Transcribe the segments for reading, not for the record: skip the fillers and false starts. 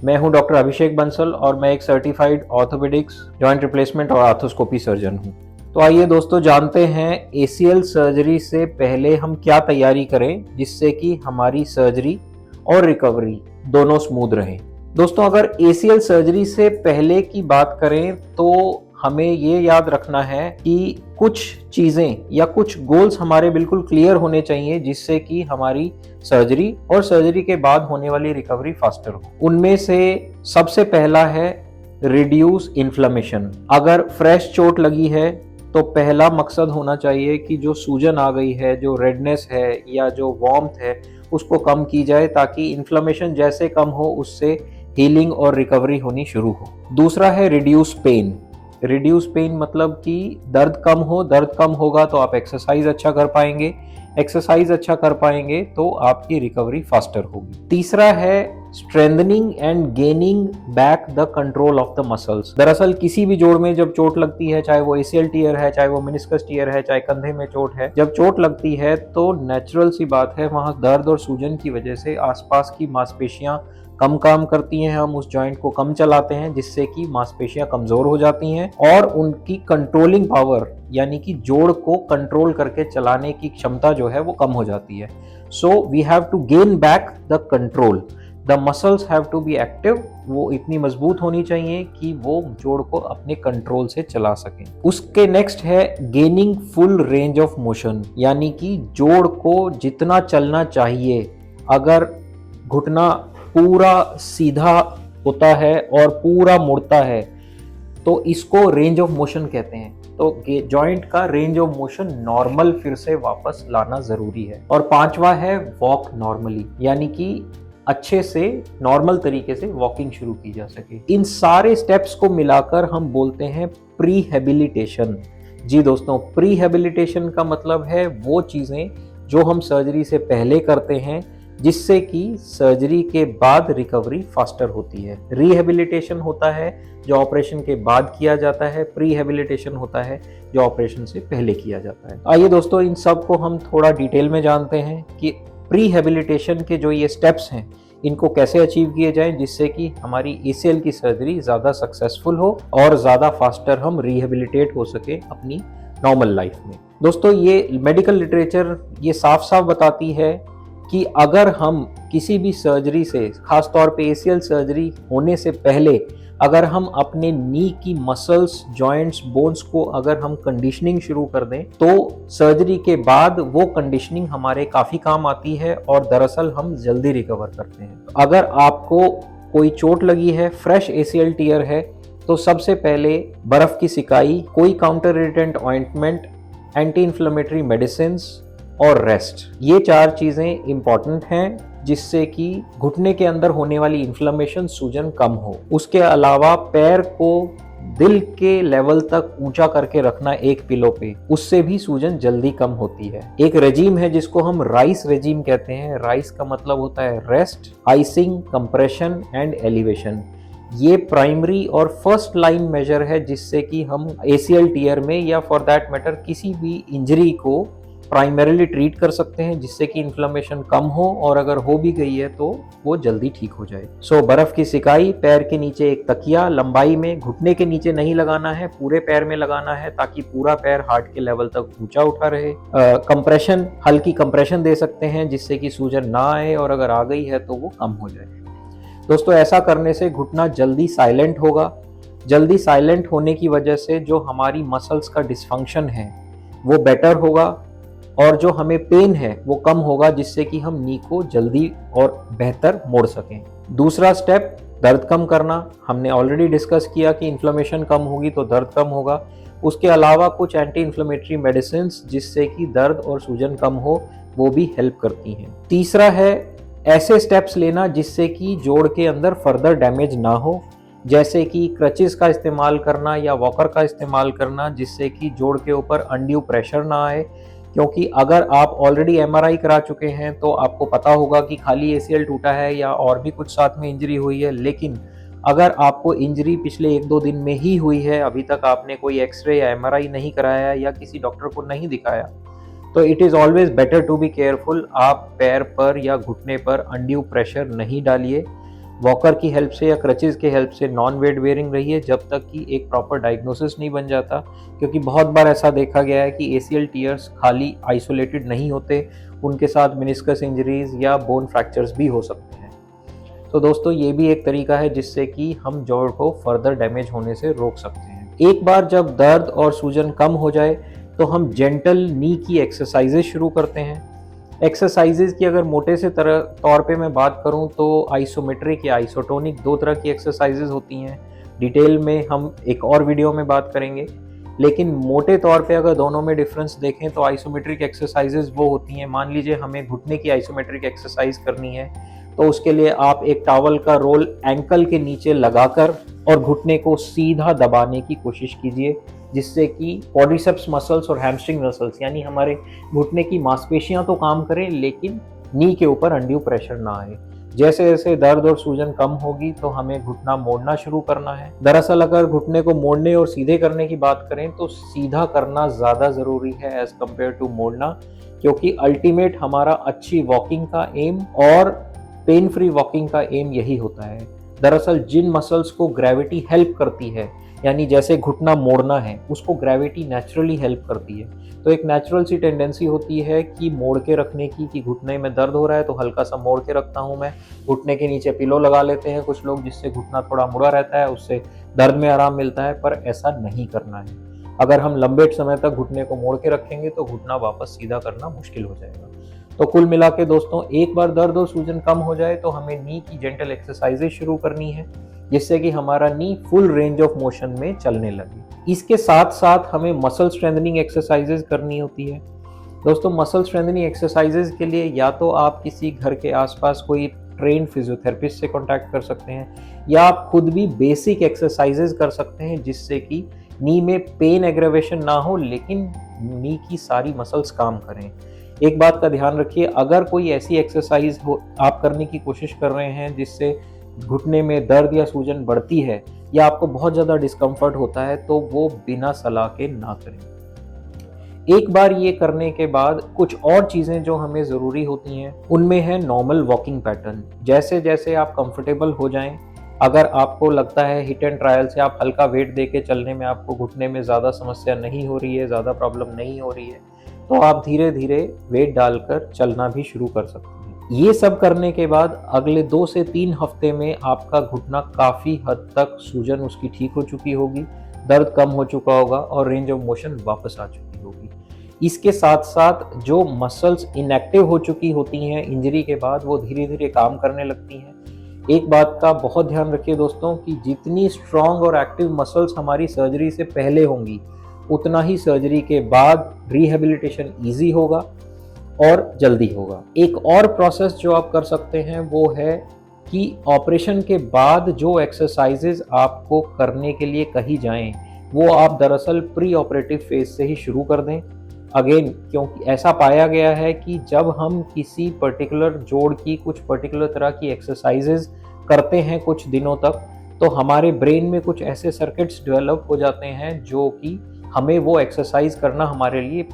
मैं हूं डॉक्टर अभिषेक बंसल और मैं एक सर्टिफाइड ऑर्थोपेडिक्स, जॉइंट रिप्लेसमेंट और आर्थोस्कोपी सर्जन हूं। तो आइए दोस्तों जानते हैं एसीएल सर्जरी से पहले हम क्या तैयारी करें जिससे कि हमारी सर्जरी और रिकवरी दोनों स्मूथ रहें। दोस्तों अगर एसीएल सर्जरी से पहले की बात करें तो हमें ये याद रखना है कि कुछ चीज़ें या कुछ गोल्स हमारे बिल्कुल क्लियर होने चाहिए जिससे कि हमारी सर्जरी और सर्जरी के बाद होने वाली रिकवरी फास्टर हो। उनमें से सबसे पहला है रिड्यूस इन्फ्लेमेशन। अगर फ्रेश चोट लगी है तो पहला मकसद होना चाहिए कि जो सूजन आ गई है, जो रेडनेस है या जो वार्मथ है, उसको कम की जाए ताकि इन्फ्लेमेशन जैसे कम हो उससे हीलिंग और रिकवरी होनी शुरू हो। दूसरा है रिड्यूस पेन। रिड्यूस पेन मतलब कि दर्द कम हो। दर्द कम होगा तो आप एक्सरसाइज अच्छा कर पाएंगे, एक्सरसाइज अच्छा कर पाएंगे तो आपकी रिकवरी फास्टर होगी। तीसरा है strengthening and gaining back the control of the muscles. दरअसल किसी भी जोड़ में जब चोट लगती है, चाहे वो एसीएल टीयर है, चाहे वो मेनिस्कस टीयर है, चाहे कंधे में चोट है, जब चोट लगती है तो नेचुरल सी बात है वहां दर्द और सूजन की वजह से आसपास की मांसपेशियां कम काम करती हैं। हम उस जॉइंट को कम चलाते हैं जिससे कि मांसपेशियां कमजोर हो जाती हैं और उनकी कंट्रोलिंग पावर यानी कि जोड़ को कंट्रोल करके चलाने की क्षमता जो है वो कम हो जाती है। So we have to gain back the control. The muscles have to be active. वो इतनी मजबूत होनी चाहिए कि वो जोड़ को अपने कंट्रोल से चला सकें। उसके नेक्स्ट है gaining full range of motion, यानी कि जोड़ को जितना चलना चाहिए। अगर घुटना पूरा सीधा होता है और पूरा मुड़ता है तो इसको रेंज ऑफ मोशन कहते हैं। तो जॉइंट का रेंज ऑफ मोशन नॉर्मल फिर से वापस लाना जरूरी है। और पांचवा है वॉक नॉर्मली, यानी कि अच्छे से नॉर्मल तरीके से वॉकिंग शुरू की जा सके। इन सारे स्टेप्स को मिलाकर हम बोलते हैं प्रीहेबिलिटेशन। जी दोस्तों, प्रीहेबिलिटेशन का मतलब है वो चीजें जो हम सर्जरी से पहले करते हैं जिससे कि सर्जरी के बाद रिकवरी फास्टर होती है। रिहेबिलिटेशन होता है जो ऑपरेशन के बाद किया जाता है, प्रीहेबिलिटेशन होता है जो ऑपरेशन से पहले किया जाता है। आइए दोस्तों इन सब को हम थोड़ा डिटेल में जानते हैं कि प्रीहेबिलिटेशन के जो ये स्टेप्स हैं इनको कैसे अचीव किए जाएं जिससे कि हमारी एसीएल की सर्जरी ज़्यादा सक्सेसफुल हो और ज़्यादा फास्टर हम रिहेबिलिटेट हो सके अपनी नॉर्मल लाइफ में। दोस्तों ये मेडिकल लिटरेचर ये साफ साफ बताती है कि अगर हम किसी भी सर्जरी से, खासतौर पे एसीएल सर्जरी होने से पहले अगर हम अपने नी की मसल्स, जॉइंट्स, बोन्स को अगर हम कंडीशनिंग शुरू कर दें तो सर्जरी के बाद वो कंडीशनिंग हमारे काफ़ी काम आती है और दरअसल हम जल्दी रिकवर करते हैं। अगर आपको कोई चोट लगी है, फ्रेश एसीएल टीयर है, तो सबसे पहले बर्फ़ की सिकाई, कोई counter irritant ointment, anti inflammatory medicine और रेस्ट, ये चार चीज़ें इंपॉर्टेंट हैं जिससे कि घुटने के अंदर होने वाली इन्फ्लेमेशन, सूजन कम हो। उसके अलावा पैर को दिल के लेवल तक ऊंचा करके रखना एक पिलो पे, उससे भी सूजन जल्दी कम होती है। एक रेजिम है जिसको हम राइस रेजिम कहते हैं। राइस का मतलब होता है rest, icing, compression and elevation. ये प्राइमरी और फर्स्ट लाइन मेजर है जिससे कि हम एसीएल टीयर में या फॉर दैट मैटर किसी भी इंजरी को प्राइमरीली ट्रीट कर सकते हैं जिससे कि इन्फ्लेमेशन कम हो और अगर हो भी गई है तो वो जल्दी ठीक हो जाए। सो बर्फ की सिकाई, पैर के नीचे एक तकिया लंबाई में, घुटने के नीचे नहीं लगाना है, पूरे पैर में लगाना है ताकि पूरा पैर हार्ट के लेवल तक ऊंचा उठा रहे। कंप्रेशन, हल्की कंप्रेशन दे सकते हैं जिससे कि सूजन ना आए और अगर आ गई है तो वो कम हो जाए। दोस्तों ऐसा करने से घुटना जल्दी साइलेंट होगा। जल्दी साइलेंट होने की वजह से जो हमारी मसल्स का डिसफंक्शन है वो बेटर होगा और जो हमें पेन है वो कम होगा जिससे कि हम नी को जल्दी और बेहतर मोड़ सकें। दूसरा स्टेप दर्द कम करना। हमने ऑलरेडी डिस्कस किया कि इन्फ्लेमेशन कम होगी तो दर्द कम होगा। उसके अलावा कुछ एंटी इन्फ्लेमेटरी मेडिसिन जिससे कि दर्द और सूजन कम हो वो भी हेल्प करती हैं। तीसरा है ऐसे स्टेप्स लेना जिससे कि जोड़ के अंदर फर्दर डैमेज ना हो, जैसे कि क्रचेस का इस्तेमाल करना या वॉकर का इस्तेमाल करना जिससे कि जोड़ के ऊपर अनड्यू प्रेशर ना आए। क्योंकि अगर आप ऑलरेडी एमआरआई करा चुके हैं तो आपको पता होगा कि खाली एसीएल टूटा है या और भी कुछ साथ में इंजरी हुई है, लेकिन अगर आपको इंजरी पिछले 1-2 दिन में ही हुई है, अभी तक आपने कोई एक्सरे या एमआरआई नहीं कराया या किसी डॉक्टर को नहीं दिखाया, तो it is always better to be careful. आप पैर पर या घुटने पर अनड्यू प्रेशर नहीं डालिए। वॉकर की हेल्प से या क्रचेज़ की हेल्प से नॉन वेट बेयरिंग रहिए जब तक कि एक प्रॉपर डायग्नोसिस नहीं बन जाता, क्योंकि बहुत बार ऐसा देखा गया है कि एसीएल टियर्स खाली आइसोलेटेड नहीं होते, उनके साथ मेनिस्कस इंजरीज या बोन फ्रैक्चर्स भी हो सकते हैं। तो दोस्तों ये भी एक तरीका है जिससे कि हम जोड़ को फर्दर डैमेज होने से रोक सकते हैं। एक बार जब दर्द और सूजन कम हो जाए तो हम जेंटल नी की एक्सरसाइजेज शुरू करते हैं। एक्सरसाइजेज की अगर मोटे से तौर पे मैं बात करूं तो आइसोमेट्रिक या आइसोटोनिक दो तरह की एक्सरसाइजेज होती हैं। डिटेल में हम एक और वीडियो में बात करेंगे, लेकिन मोटे तौर पे अगर दोनों में डिफरेंस देखें तो आइसोमेट्रिक एक्सरसाइजेज वो होती हैं, मान लीजिए हमें घुटने की आइसोमेट्रिक एक्सरसाइज करनी है तो उसके लिए आप एक टॉवल का रोल एंकल के नीचे लगाकर और घुटने को सीधा दबाने की कोशिश कीजिए, जिससे कि क्वाड्रिसेप्स मसल्स और हैमस्ट्रिंग मसल्स यानी हमारे घुटने की मांसपेशियां तो काम करें लेकिन नी के ऊपर अनड्यू प्रेशर ना आए। जैसे जैसे दर्द और सूजन कम होगी तो हमें घुटना मोड़ना शुरू करना है। दरअसल अगर घुटने को मोड़ने और सीधे करने की बात करें तो सीधा करना ज़्यादा ज़रूरी है एज कम्पेयर टू मोड़ना, क्योंकि अल्टीमेट हमारा अच्छी वॉकिंग का एम और पेन फ्री वॉकिंग का एम यही होता है। दरअसल जिन मसल्स को ग्रेविटी हेल्प करती है, यानी जैसे घुटना मोड़ना है, उसको ग्रेविटी नेचुरली हेल्प करती है। तो एक नेचुरल सी टेंडेंसी होती है कि मोड़ के रखने की, कि घुटने में दर्द हो रहा है तो हल्का सा मोड़ के रखता हूँ मैं। घुटने के नीचे पिलो लगा लेते हैं कुछ लोग, जिससे घुटना थोड़ा मुड़ा रहता है, उससे दर्द में आराम मिलता है, पर ऐसा नहीं करना है। अगर हम लंबे समय तक घुटने को मोड़ के रखेंगे तो घुटना वापस सीधा करना मुश्किल हो जाएगा। तो कुल मिला के दोस्तों, एक बार दर्द और सूजन कम हो जाए तो हमें नी की जेंटल एक्सरसाइजेज शुरू करनी है, जिससे कि हमारा नी फुल रेंज ऑफ मोशन में चलने लगे। इसके साथ साथ हमें मसल स्ट्रेंथनिंग एक्सरसाइजेज करनी होती है। दोस्तों मसल स्ट्रेंथनिंग एक्सरसाइजेज के लिए या तो आप किसी घर के आसपास कोई ट्रेन फिजियोथेरेपिस्ट से कांटेक्ट कर सकते हैं, या आप खुद भी बेसिक एक्सरसाइजेज कर सकते हैं, जिससे कि नी में पेन एग्रेवेशन ना हो लेकिन नी की सारी मसल्स काम करें। एक बात का ध्यान रखिए, अगर कोई ऐसी एक्सरसाइज हो आप करने की कोशिश कर रहे हैं जिससे घुटने में दर्द या सूजन बढ़ती है या आपको बहुत ज़्यादा डिस्कम्फर्ट होता है, तो वो बिना सलाह के ना करें। एक बार ये करने के बाद कुछ और चीज़ें जो हमें ज़रूरी होती हैं, उनमें है नॉर्मल वॉकिंग पैटर्न। जैसे जैसे आप कंफर्टेबल हो जाएं, अगर आपको लगता है हिट एंड ट्रायल से आप हल्का वेट दे के चलने में आपको घुटने में ज़्यादा समस्या नहीं हो रही है, ज़्यादा प्रॉब्लम नहीं हो रही है, तो आप धीरे धीरे वेट डालकर चलना भी शुरू कर सकते हैं। ये सब करने के बाद अगले 2 से 3 हफ्ते में आपका घुटना काफ़ी हद तक सूजन उसकी ठीक हो चुकी होगी, दर्द कम हो चुका होगा और रेंज ऑफ मोशन वापस आ चुकी होगी। इसके साथ साथ जो मसल्स इनएक्टिव हो चुकी होती हैं इंजरी के बाद, वो धीरे धीरे काम करने लगती हैं। एक बात का बहुत ध्यान रखिए दोस्तों कि जितनी स्ट्रॉन्ग और एक्टिव मसल्स हमारी सर्जरी से पहले होंगी, उतना ही सर्जरी के बाद रिहेबिलिटेशन ईजी होगा और जल्दी होगा। एक और प्रोसेस जो आप कर सकते हैं वो है कि ऑपरेशन के बाद जो एक्सरसाइजेज आपको करने के लिए कही जाएं, वो आप दरअसल प्री ऑपरेटिव फेज से ही शुरू कर दें। अगेन, क्योंकि ऐसा पाया गया है कि जब हम किसी पर्टिकुलर जोड़ की कुछ पर्टिकुलर तरह की एक्सरसाइजेज करते हैं कुछ दिनों तक, तो हमारे ब्रेन में कुछ ऐसे सर्किट्स डेवलप हो जाते हैं जो कि हमें वो एक्सरसाइज करना हमारे लिए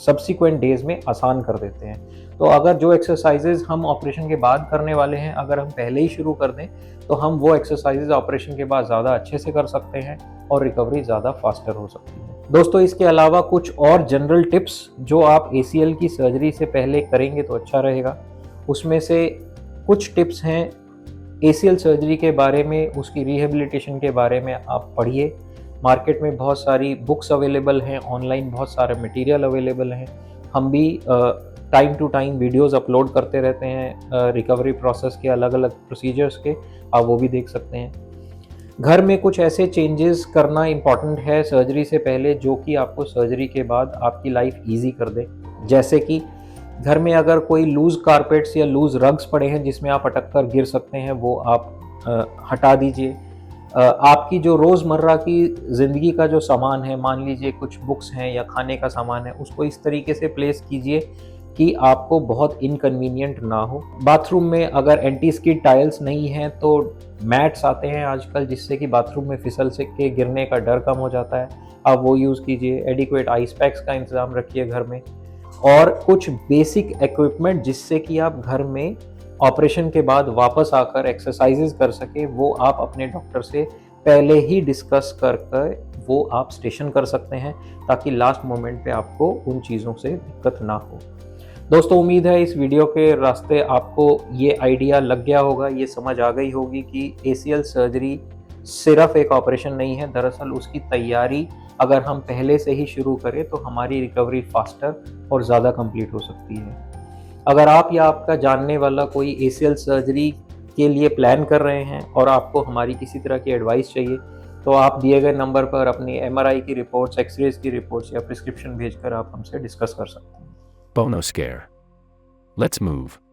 सब्सिक्वेंट डेज में आसान कर देते हैं। तो अगर जो एक्सरसाइजेज हम ऑपरेशन के बाद करने वाले हैं, अगर हम पहले ही शुरू कर दें, तो हम वो एक्सरसाइजेज ऑपरेशन के बाद ज़्यादा अच्छे से कर सकते हैं और रिकवरी ज़्यादा फास्टर हो सकती है। दोस्तों इसके अलावा कुछ और जनरल टिप्स जो आप ACL की सर्जरी से पहले करेंगे तो अच्छा रहेगा। उसमें से कुछ टिप्स हैं ACL सर्जरी के बारे में, उसकी रिहेबिलिटेशन के बारे में आप पढ़िए। मार्केट में बहुत सारी बुक्स अवेलेबल हैं, ऑनलाइन बहुत सारे मटेरियल अवेलेबल हैं। हम भी time to time videos upload करते रहते हैं रिकवरी प्रोसेस के, अलग अलग प्रोसीजर्स के, आप वो भी देख सकते हैं। घर में कुछ ऐसे चेंजेस करना इम्पॉर्टेंट है सर्जरी से पहले जो कि आपको सर्जरी के बाद आपकी लाइफ ईजी कर दे। जैसे कि घर में अगर कोई लूज़ कारपेट्स या लूज़ रग्स पड़े हैं जिसमें आप अटक कर गिर सकते हैं, वो आप हटा दीजिए। आपकी जो रोज़मर्रा की ज़िंदगी का जो सामान है, मान लीजिए कुछ बुक्स हैं या खाने का सामान है, उसको इस तरीके से प्लेस कीजिए कि आपको बहुत इनकन्वीनियंट ना हो। बाथरूम में अगर एंटी स्किड टाइल्स नहीं हैं तो मैट्स आते हैं आजकल, जिससे कि बाथरूम में फिसल से के गिरने का डर कम हो जाता है, आप वो यूज़ कीजिए। एडिक्वेट आइस पैक्स का इंतज़ाम रखिए घर में, और कुछ बेसिक इक्विपमेंट जिससे कि आप घर में ऑपरेशन के बाद वापस आकर एक्सरसाइजेज कर सके, वो आप अपने डॉक्टर से पहले ही डिस्कस कर वो आप स्टेशन कर सकते हैं, ताकि लास्ट मोमेंट पे आपको उन चीज़ों से दिक्कत ना हो। दोस्तों, उम्मीद है इस वीडियो के रास्ते आपको ये आइडिया लग गया होगा, ये समझ आ गई होगी कि ACL सर्जरी सिर्फ एक ऑपरेशन नहीं है। दरअसल उसकी तैयारी अगर हम पहले से ही शुरू करें तो हमारी रिकवरी फास्टर और ज़्यादा कंप्लीट हो सकती है। अगर आप या आपका जानने वाला कोई ACL सर्जरी के लिए प्लान कर रहे हैं और आपको हमारी किसी तरह की एडवाइस चाहिए, तो आप दिए गए नंबर पर अपनी MRI की रिपोर्ट्स, एक्सरेज की रिपोर्ट्स या प्रिस्क्रिप्शन भेजकर आप हमसे डिस्कस कर सकते हैं। Bonoscare. Let's move.